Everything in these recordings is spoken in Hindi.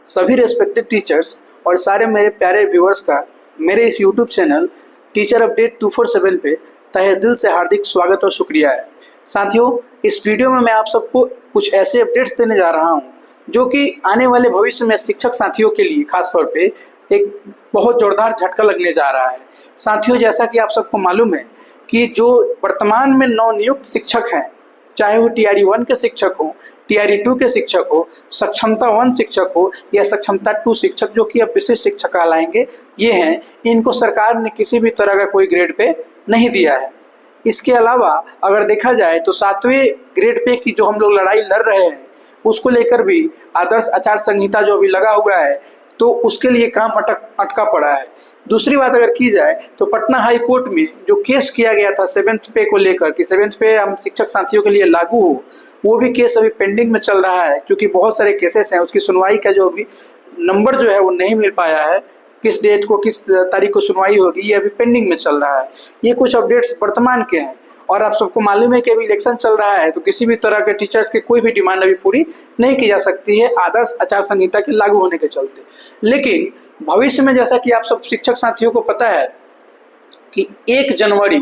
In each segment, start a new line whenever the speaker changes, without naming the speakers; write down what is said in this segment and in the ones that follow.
सभी रेस्पेक्टेड टीचर्स और सारे मेरे प्यारे व्यूअर्स का मेरे इस यूट्यूब चैनल टीचर अपडेट 247 पे तहे दिल से हार्दिक स्वागत और शुक्रिया है। साथियों, इस वीडियो में मैं आप सबको कुछ ऐसे अपडेट्स देने जा रहा हूं जो कि आने वाले भविष्य में शिक्षक साथियों के लिए खास तौर पे एक बहुत जोरदार झटका लगने जा रहा है। साथियों, जैसा कि आप सबको मालूम है कि जो वर्तमान में नवनियुक्त शिक्षक हैं, चाहे वो टीआरई 1 के शिक्षक हो, टीआरई 2 के शिक्षक हो, सक्षमता 1 शिक्षक हो या सक्षमता 2 शिक्षक जो कि अब विशेष शिक्षक कहलाएंगे, ये हैं, इनको सरकार ने किसी भी तरह का कोई ग्रेड पे नहीं दिया है। इसके अलावा अगर देखा जाए तो 7वें ग्रेड पे की जो हम लोग लड़ाई लड़ रहे हैं उसको लेकर भी आदर्श आचार संहिता जो अभी लगा हुआ है तो उसके लिए काम अटका पड़ा है। दूसरी बात अगर की जाए तो पटना हाई कोर्ट में जो केस किया गया था 7th पे को लेकर कि 7th पे हम शिक्षक साथियों के लिए लागू हो, वो भी केस अभी पेंडिंग में चल रहा है क्योंकि बहुत सारे केसेस हैं। उसकी सुनवाई का जो अभी नंबर जो है वो नहीं मिल पाया है, किस डेट को किस तारीख को सुनवाई होगी, ये अभी पेंडिंग में चल रहा है। ये कुछ अपडेट्स वर्तमान के हैं और आप सबको मालूम है कि अभी इलेक्शन चल रहा है तो किसी भी तरह के टीचर्स की कोई भी डिमांड अभी पूरी नहीं की जा सकती है आदर्श आचार संहिता के लागू होने के चलते। लेकिन भविष्य में जैसा कि आप सब शिक्षक साथियों को पता है कि 1 जनवरी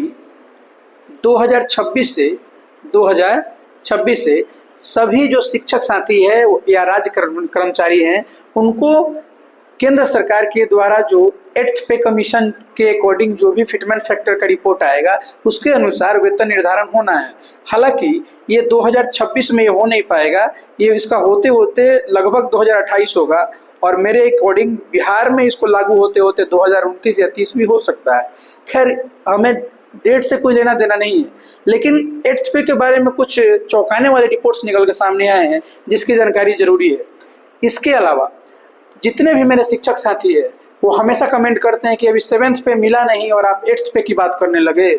2026 से सभी जो शिक्षक साथी है या राज्य कर्मचारी हैं उनको केंद्र सरकार के द्वारा जो 8th पे कमीशन के अकॉर्डिंग जो भी फिटमेंट फैक्टर का रिपोर्ट आएगा उसके अनुसार वेतन निर्धारण होना है। हालांकि ये 2026 में ये हो नहीं पाएगा, ये इसका होते होते लगभग 2028 होगा और मेरे अकॉर्डिंग बिहार में इसको लागू होते होते 2029 या 30 भी हो सकता है। खैर, हमें डेट से कोई लेना देना नहीं है, लेकिन 8th पे के बारे में कुछ चौंकाने वाले रिपोर्ट्स निकल के सामने आए हैं जिसकी जानकारी जरूरी है। इसके अलावा जितने भी मेरे शिक्षक साथी है वो हमेशा कमेंट करते हैं कि अभी 7th पे मिला नहीं और आप 8th पे की बात करने लगे।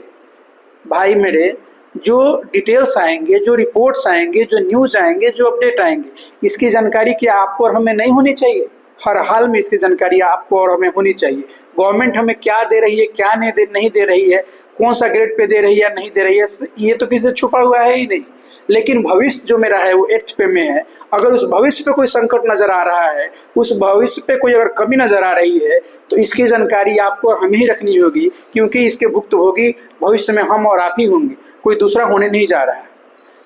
भाई मेरे, जो डिटेल्स आएंगे, जो रिपोर्ट्स आएंगे, जो न्यूज़ आएंगे, जो अपडेट आएंगे, इसकी जानकारी क्या आपको और हमें नहीं होनी चाहिए? हर हाल में इसकी जानकारी आपको और हमें होनी चाहिए। गवर्नमेंट हमें क्या दे रही है, क्या नहीं दे रही है, कौन सा ग्रेड पे दे रही है नहीं दे रही है, ये तो किसी से छुपा हुआ है ही नहीं। लेकिन भविष्य जो मेरा है वो 8th पे में है। अगर उस भविष्य पे कोई संकट नजर आ रहा है, उस भविष्य पे कोई अगर कमी नजर आ रही है तो इसकी जानकारी आपको और हमें ही रखनी होगी क्योंकि इसके भुक्तभोगी भविष्य में हम और आप ही होंगे, कोई दूसरा होने नहीं जा रहा है।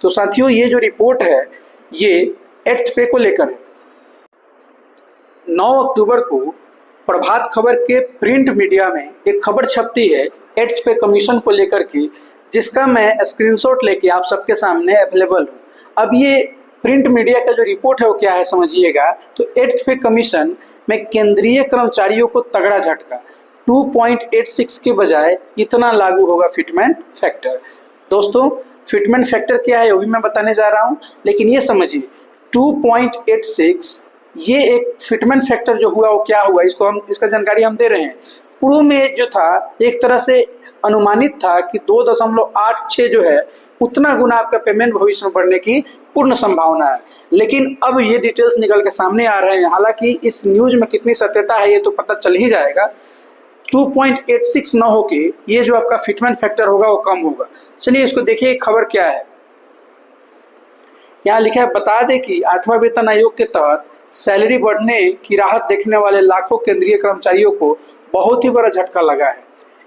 तो साथियों, ये जो रिपोर्ट है ये 8th पे को लेकर है। 9 अक्टूबर को प्रभात खबर के प्रिंट मीडिया में एक खबर छपती है 8th पे कमीशन को लेकर के, जिसका मैं स्क्रीनशॉट लेके आप सबके सामने अवेलेबल हूँ। अब ये प्रिंट मीडिया का जो रिपोर्ट है वो क्या है समझिएगा। तो 8th पे कमीशन में केंद्रीय कर्मचारियों को तगड़ा झटका, 2.86 के बजाय इतना लागू होगा फिटमेंट फैक्टर। दोस्तों, फिटमेंट फैक्टर क्या है वो भी मैं बताने जा रहा हूँ, लेकिन ये समझिए 2.86 ये एक फिटमेंट फैक्टर जो हुआ वो क्या हुआ, इसका जानकारी हम दे रहे हैं। पूर्व में जो था एक तरह से अनुमानित था कि 2.86 जो है उतना गुना आपका पेमेंट भविष्य में बढ़ने की पूर्ण संभावना है, लेकिन अब ये डिटेल्स निकल के सामने आ रहे हैं। हालांकि इस न्यूज में कितनी सत्यता है ये तो पता चल ही जाएगा। 2.86 न होके ये जो आपका फिटमेंट फैक्टर होगा वो कम होगा। चलिए इसको देखिए, खबर क्या है। यहाँ लिखा है, बता दें कि 8वां वेतन आयोग के तहत सैलरी बढ़ने की राहत देखने वाले लाखों केंद्रीय कर्मचारियों को बहुत ही बड़ा झटका लगा है।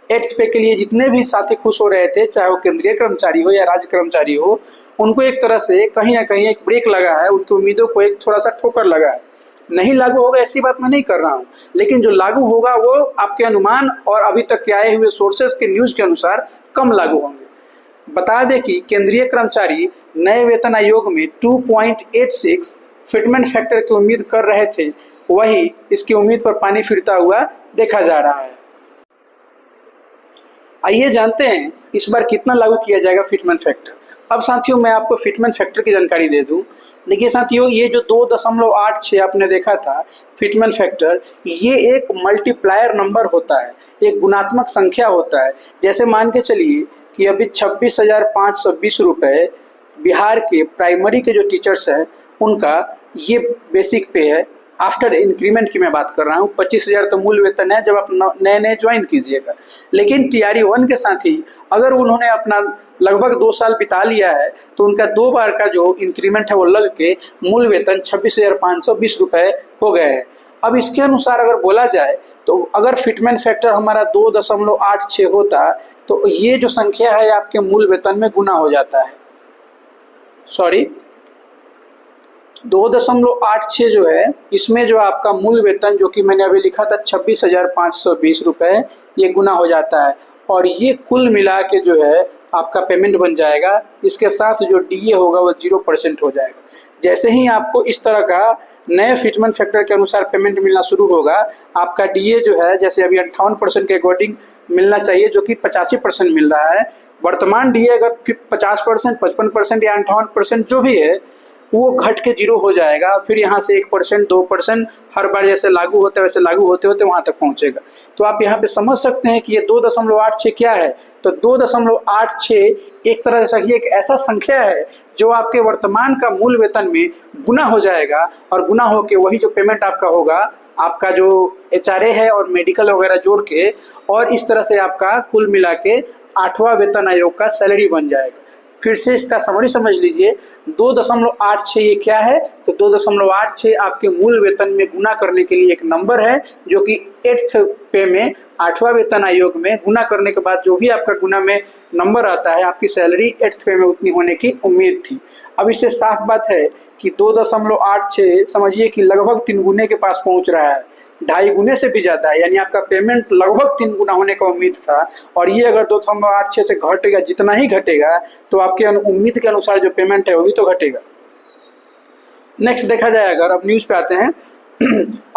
8th पे के लिए जितने भी साथी खुश हो रहे थे, चाहे वो केंद्रीय कर्मचारी हो या राज्य कर्मचारी हो, उनको एक तरह से कहीं ना कहीं एक ब्रेक लगा है, उनकी उम्मीदों को एक थोड़ा सा ठोकर लगा है। नहीं लागू होगा ऐसी बात मैं नहीं कर रहा हूँ, लेकिन जो लागू होगा वो आपके अनुमान और अभी तक के आए हुए सोर्सेस के न्यूज के अनुसार कम लागू होंगे। बता दें कि केंद्रीय कर्मचारी नए वेतन आयोग में 2.86 फिटमेंट फैक्टर की उम्मीद कर रहे थे, वही इसकी उम्मीद पर पानी फिरता हुआ देखा जा रहा है। आइए जानते हैं इस बार कितना लागू किया जाएगा फिटमेंट फैक्टर। अब साथियों, मैं आपको फिटमेंट फैक्टर की जानकारी दे दूं। देखिए साथियों, ये जो 2.86 आपने देखा था फिटमेंट फैक्टर, ये एक मल्टीप्लायर नंबर होता है, एक गुणात्मक संख्या होता है। जैसे मान के चलिए कि अभी 26,520 रुपये बिहार के प्राइमरी के जो टीचर्स हैं उनका ये बेसिक पे है। आफ्टर इंक्रीमेंट की मैं बात कर रहा हूँ। 25,000 तो मूल वेतन है जब आप नए ज्वाइन कीजिएगा, लेकिन टीआरई 1 के साथ ही अगर उन्होंने अपना लगभग 2 साल बिता लिया है तो उनका 2 बार का जो इंक्रीमेंट है वो लग के मूल वेतन 26,520 रुपये हो गए हैं। अब इसके अनुसार अगर बोला जाए तो अगर फिटमेंट फैक्टर हमारा 2.86 होता तो ये जो संख्या है आपके मूल वेतन में गुना हो जाता है। सॉरी, 2.86 जो है इसमें जो आपका मूल वेतन जो कि मैंने अभी लिखा था 26,520 रुपये, ये गुना हो जाता है और ये कुल मिला के जो है आपका पेमेंट बन जाएगा। इसके साथ जो डीए होगा वो 0% हो जाएगा। जैसे ही आपको इस तरह का नए फिटमेंट फैक्टर के अनुसार पेमेंट मिलना शुरू होगा, आपका डीए जो है जैसे अभी 58% के अकॉर्डिंग मिलना चाहिए जो कि 85% मिल रहा है। वर्तमान डीए अगर 50%, 55% या 58% जो भी है वो घट के 0 हो जाएगा। फिर यहाँ से 1%, 2% हर बार जैसे लागू होता है वैसे लागू होते होते वहाँ तक पहुँचेगा। तो आप यहाँ पे समझ सकते हैं कि ये 2.86 क्या है। तो 2.86 एक तरह से एक ऐसा संख्या है जो आपके वर्तमान का मूल वेतन में गुना हो जाएगा और गुना होके वही जो पेमेंट आपका होगा, आपका जो एचआरए है और मेडिकल वगैरह जोड़ के, और इस तरह से आपका कुल मिला के 8वां वेतन आयोग का सैलरी बन जाएगा। फिर से इसका समरी समझ लीजिए, 2.86 ये क्या है। तो 2.86 आपके मूल वेतन में गुना करने के लिए एक नंबर है जो कि 8th पे में 8वां वेतन आयोग में गुना करने के बाद जो भी आपका गुना में नंबर आता है, आपकी सैलरी 8th पे में उतनी होने की उम्मीद थी। अब इससे साफ बात है कि 2.86 समझिए कि लगभग 3 गुने के पास पहुंच रहा है, 2.5 गुने से भी ज्यादा है। यानी आपका पेमेंट लगभग 3 गुना होने का उम्मीद था और ये अगर 2.86 से घटेगा, जितना ही घटेगा तो आपके उम्मीद के अनुसार जो पेमेंट है वो भी तो घटेगा। नेक्स्ट देखा जाए, अगर अब न्यूज पे आते हैं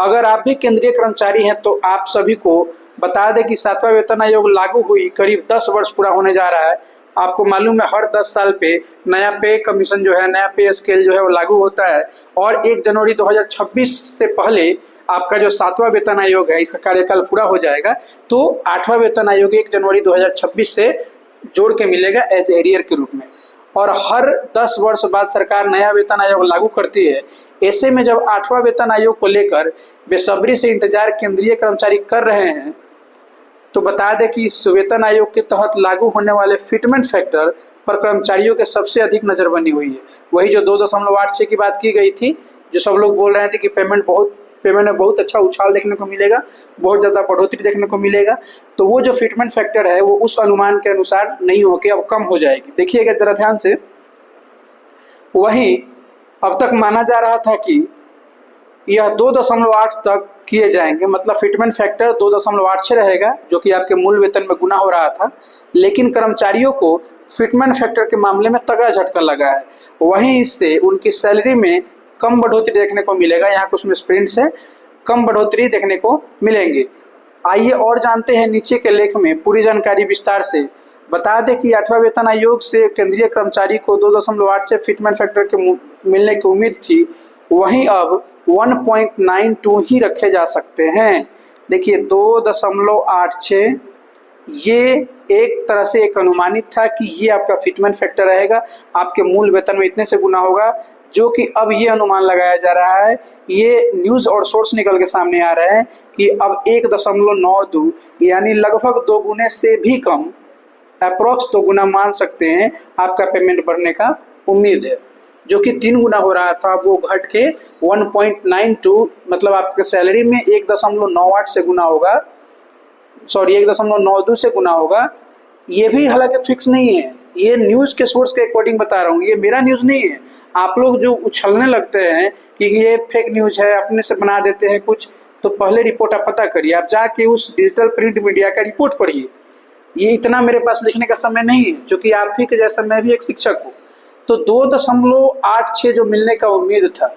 अगर आप भी केंद्रीय कर्मचारी हैं तो आप सभी को बता दें कि 7वां वेतन आयोग लागू हुई करीब 10 वर्ष पूरा होने जा रहा है। आपको मालूम है हर 10 साल पे नया पे कमीशन जो है, नया पे स्केल जो है वो लागू होता है और 1 जनवरी 2026 से पहले आपका जो 7वां वेतन आयोग है इसका कार्यकाल पूरा हो जाएगा। तो 8वां वेतन आयोग 1 जनवरी 2026 से जोड़ के मिलेगा एज एरियर के रूप में। और हर 10 वर्ष बाद सरकार नया वेतन आयोग लागू करती है। ऐसे में जब 8वां वेतन आयोग को लेकर बेसब्री से इंतजार केंद्रीय कर्मचारी कर रहे हैं, तो बता दें कि इस वेतन आयोग के तहत लागू होने वाले फिटमेंट फैक्टर पर कर्मचारियों के सबसे अधिक नजर बनी हुई है। वही जो 2.86 की बात की गई थी, जो सब लोग बोल रहे थे कि पेमेंट में बहुत अच्छा उछाल देखने को मिलेगा, बहुत ज़्यादा बढ़ोतरी देखने को मिलेगा, तो वो जो फिटमेंट फैक्टर है वो उस अनुमान के अनुसार नहीं होकर अब कम हो जाएगी। देखिएगा जरा ध्यान से, वहीं अब तक माना जा रहा था कि यह 2.8 तक किए जाएंगे, मतलब फिटमेंट फैक्टर 2.86 रहेगा जो कि आपके मूल वेतन में गुना हो रहा था। लेकिन कर्मचारियों को फिटमेंट फैक्टर के मामले में तगड़ा झटका लगा है, वहीं इससे उनकी सैलरी में कम बढ़ोतरी देखने को मिलेगा। यहाँ कुछ मिसप्रिंट्स है, कम बढ़ोतरी देखने को मिलेंगे। आइए और जानते हैं नीचे के लेख में पूरी जानकारी विस्तार से। बता दें कि 8वां वेतन आयोग से केंद्रीय कर्मचारी को 2.8 से फिटमेंट फैक्टर के मिलने की उम्मीद थी, वहीं अब 1.92 ही रखे जा सकते हैं। देखिए 2.86 ये एक तरह से एक अनुमानित था कि ये आपका फिटमेंट फैक्टर रहेगा, आपके मूल वेतन में इतने से गुना होगा, जो कि अब ये अनुमान लगाया जा रहा है। ये न्यूज़ और सोर्स निकल के सामने आ रहे हैं कि अब 1.92 यानी लगभग 2 गुने से भी कम, अप्रोक्स 2 गुना मान सकते हैं आपका पेमेंट बढ़ने का उम्मीद है। जो कि 3 गुना हो रहा था वो घट के 1.92, मतलब आपके सैलरी में 1.98 से गुना होगा, सॉरी 1.92 से गुना होगा। ये भी हालांकि फिक्स नहीं है, ये न्यूज़ के सोर्स के अकॉर्डिंग बता रहा हूँ, ये मेरा न्यूज़ नहीं है। आप लोग जो उछलने लगते हैं कि ये फेक न्यूज़ है, अपने से बना देते हैं कुछ, तो पहले रिपोर्ट आप पता करिए, आप जाके उस डिजिटल प्रिंट मीडिया का रिपोर्ट पढ़िए। ये इतना मेरे पास लिखने का समय नहीं है, क्योंकि आप ही के जैसा मैं भी एक शिक्षक हूँ। तो 2.86 जो मिलने का उम्मीद था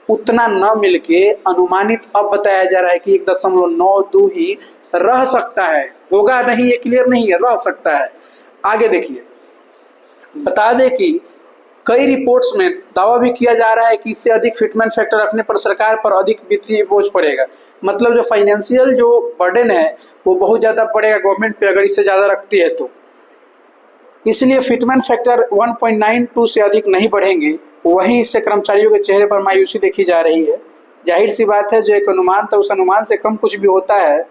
उतना न मिलके अनुमानित अब बताया जा रहा है कि 1.92 ही रह सकता है, होगा नहीं ये क्लियर नहीं है, रह सकता है। आगे देखिए, बता दें कि कई रिपोर्ट्स में दावा भी किया जा रहा है कि इससे अधिक फिटमेंट फैक्टर रखने पर सरकार पर अधिक वित्तीय बोझ पड़ेगा, मतलब जो फाइनेंशियल जो बर्डन है वो बहुत ज़्यादा पड़ेगा गवर्नमेंट पे अगर इससे ज़्यादा रखती है तो। इसलिए फिटमेंट फैक्टर 1.92 से अधिक नहीं बढ़ेंगे। वहीं इससे कर्मचारियों के चेहरे पर मायूसी देखी जा रही है। जाहिर सी बात है, जो एक अनुमान था उस अनुमान से कम कुछ भी होता है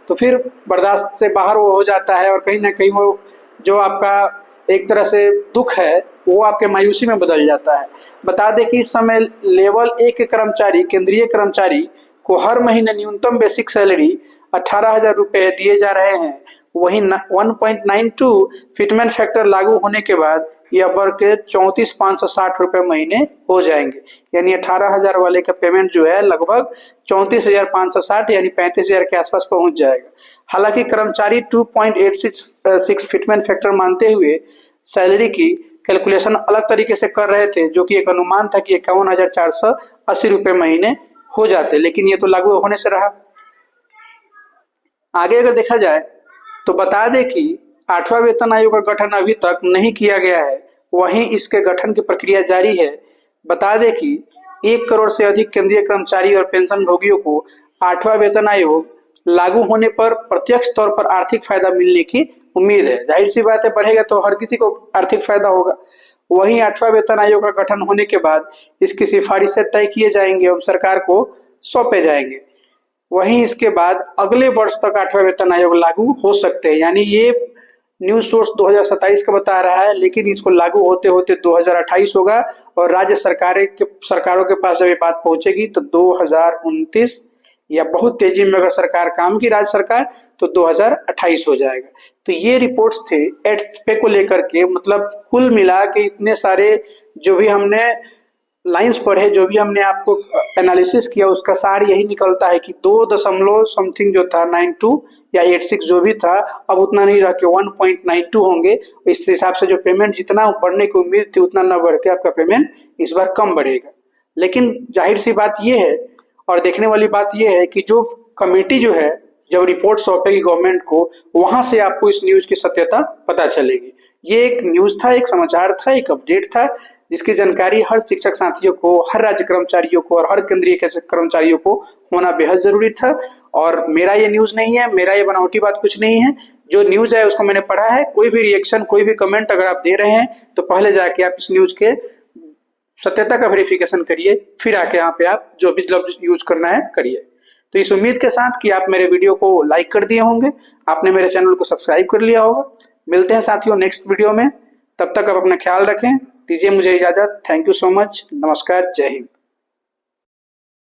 तो फिर बर्दाश्त से बाहर वो हो जाता है और कहीं ना कहीं वो जो आपका एक तरह से दुख है वो आपके मायूसी में बदल जाता है। बता दें कि इस समय लेवल 1 के कर्मचारी, केंद्रीय कर्मचारी को हर महीने न्यूनतम बेसिक सैलरी 18,000 रुपये दिए जा रहे हैं। वहीं 1.92 फिटमेंट फैक्टर लागू होने के बाद यह बढ़ के 34,560 रुपये महीने हो जाएंगे। यानी 18,000 वाले का पेमेंट जो है लगभग 34,560 यानी 35,000 के आसपास पहुंच जाएगा। हालांकि कर्मचारी 2.86 फिटमेंट फैक्टर मानते हुए सैलरी की कैलकुलेशन अलग तरीके से कर रहे थे, जो कि एक अनुमान था कि 51,480 रुपये महीने हो जाते, लेकिन ये तो लागू होने से रहा। आगे अगर देखा जाए तो बता दें कि 8वां वेतन आयोग का गठन अभी तक नहीं किया गया है, वहीं इसके गठन की प्रक्रिया जारी है। बता दें कि 1 करोड़ से अधिक केंद्रीय कर्मचारी और पेंशन भोगियों को 8वां वेतन आयोग लागू होने पर प्रत्यक्ष तौर पर आर्थिक फायदा मिलने की उम्मीद है। जाहिर सी बात है, बढ़ेगा तो हर किसी को आर्थिक फायदा होगा। वहीं 8वां वेतन आयोग का गठन होने के बाद इसकी सिफारिशें तय किए जाएंगे और सरकार को सौंपे जाएंगे। वहीं इसके बाद अगले वर्ष तक 8वां वेतन आयोग लागू हो सकते हैं। यानी ये न्यूज सोर्स 2027 का बता रहा है, लेकिन इसको लागू होते होते 2028 होगा और राज्य सरकारों के पास जब ये बात पहुंचेगी तो 2029 या बहुत तेजी में अगर सरकार काम की राज्य सरकार तो 2028 हो जाएगा। तो ये रिपोर्ट्स थे 8th पे को लेकर के। मतलब कुल मिला के इतने सारे जो भी हमने लाइंस पढ़े, जो भी हमने आपको एनालिसिस किया, उसका सार यही निकलता है कि 2 दशमलव समथिंग जो था 92 या 86 जो भी था, अब उतना नहीं रह के 1.92 होंगे। इस हिसाब से जो पेमेंट जितना बढ़ने की उम्मीद थी उतना न बढ़ के आपका पेमेंट इस बार कम बढ़ेगा। लेकिन जाहिर सी बात ये है और देखने वाली बात ये है कि जो कमेटी जो है जब रिपोर्ट सौंपेगी गवर्नमेंट को, वहां से आपको इस न्यूज की सत्यता पता चलेगी। ये एक न्यूज था, एक समाचार था, एक अपडेट था, जिसकी जानकारी हर शिक्षक साथियों को, हर राज्य कर्मचारियों को और हर केंद्रीय कर्मचारियों को होना बेहद जरूरी था। और मेरा ये न्यूज नहीं है, मेरा ये बनावटी बात कुछ नहीं है। जो न्यूज है उसको मैंने पढ़ा है। कोई भी रिएक्शन, कोई भी कमेंट अगर आप दे रहे हैं तो पहले जाके आप इस न्यूज के सत्यता का वेरिफिकेशन करिए, फिर आके यहाँ पे आप जो भी लफ्ज यूज करना है करिए। तो इस उम्मीद के साथ कि आप मेरे वीडियो को लाइक कर दिए होंगे, आपने मेरे चैनल को सब्सक्राइब कर लिया होगा। मिलते हैं साथियों नेक्स्ट वीडियो में, तब तक आप अपना ख्याल रखें। दीजिए मुझे इजाजत। Thank you so much. नमस्कार, जय हिंद।